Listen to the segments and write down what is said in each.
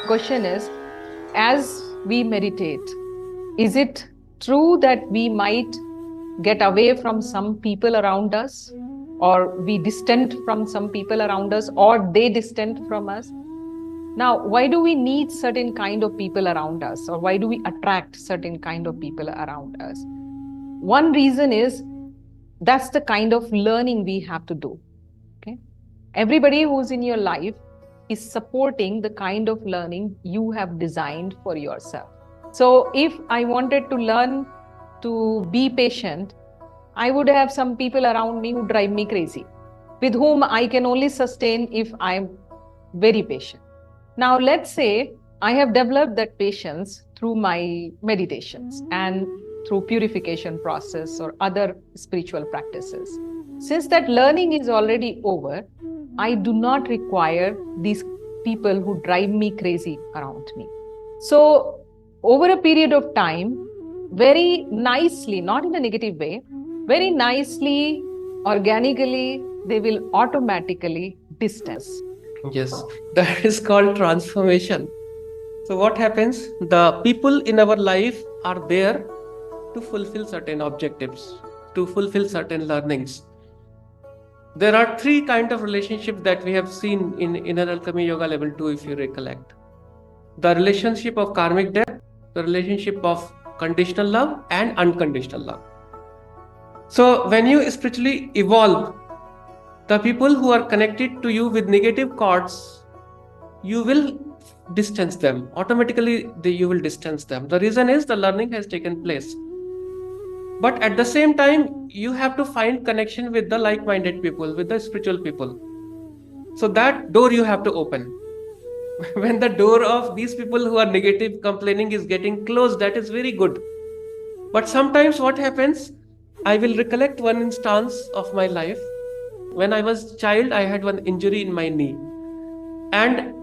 Question is, as we meditate, is it true that we might get away from some people around us, or we distant from some people around us, or they distant from us? Now, why do we need certain kind of people around us, or why do we attract certain kind of people around us? One reason is that's the kind of learning we have to do. Okay, everybody who's in your life is supporting the kind of learning you have designed for yourself. So if I wanted to learn to be patient, I would have some people around me who drive me crazy, with whom I can only sustain if I'm very patient. Now, let's say I have developed that patience through my meditations and through purification process or other spiritual practices. Since that learning is already over, I do not require these people who drive me crazy around me. So, over a period of time, very nicely, not in a negative way, very nicely, organically, they will automatically distance. Yes, that is called transformation. So, what happens? The people in our life are there to fulfill certain objectives, to fulfill certain learnings. There are three kind of relationships that we have seen in Inner Alchemy Yoga level 2, if you recollect. The relationship of karmic debt, the relationship of conditional love, and unconditional love. So, when you spiritually evolve, the people who are connected to you with negative cords, you will distance them. Automatically, you will distance them. The reason is the learning has taken place. But at the same time, you have to find connection with the like-minded people, with the spiritual people. So that door you have to open. When the door of these people who are negative, complaining is getting closed, that is very good. But sometimes what happens, I will recollect one instance of my life. When I was a child, I had one injury in my knee. And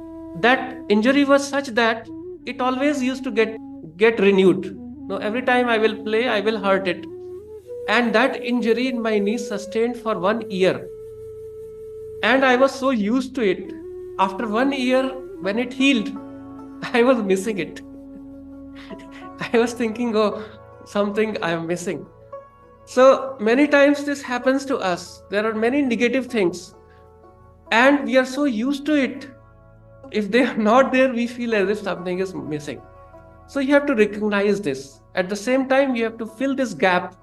that injury was such that it always used to get renewed. Now, every time I will play, I will hurt it. And that injury in my knee sustained for 1 year. And I was so used to it. After 1 year, when it healed, I was missing it. I was thinking, oh, something I am missing. So many times this happens to us. There are many negative things. And we are so used to it. If they are not there, we feel as if something is missing. So you have to recognize this. At the same time, you have to fill this gap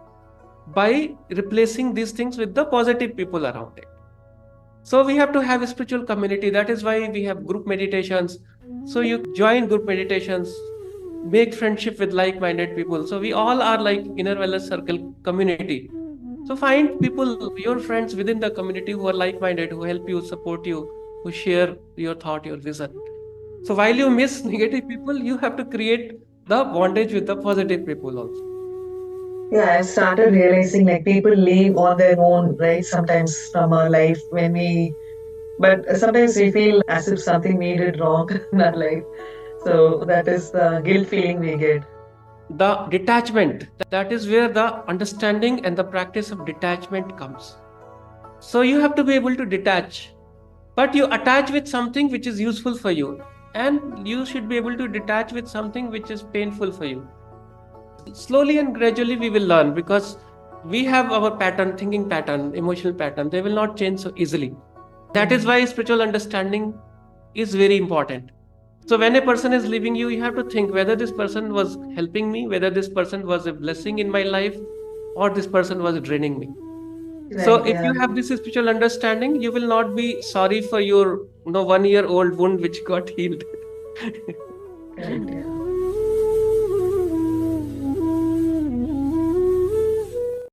by replacing these things with the positive people around it. So we have to have a spiritual community. That is why we have group meditations. So you join group meditations, make friendship with like-minded people. So we all are like inner wellness circle community. So find people, your friends within the community who are like-minded, who help you, support you, who share your thought, your vision. So while you miss negative people, you have to create the bondage with the positive people also. Yeah, I've started realizing like people leave on their own, right? Sometimes from our life but sometimes we feel as if something we did wrong in our life. So that is the guilt feeling we get. The detachment, that is where the understanding and the practice of detachment comes. So you have to be able to detach, but you attach with something which is useful for you, and you should be able to detach with something which is painful for you. Slowly and gradually we will learn, because we have our pattern, thinking pattern, emotional pattern. They will not change so easily. That is why spiritual understanding is very important. So when a person is leaving you, you have to think whether this person was helping me, whether this person was a blessing in my life, or this person was draining me. So Right, if yeah. you have this spiritual understanding, you will not be sorry for your 1-year-old wound which got healed. Correct, yeah.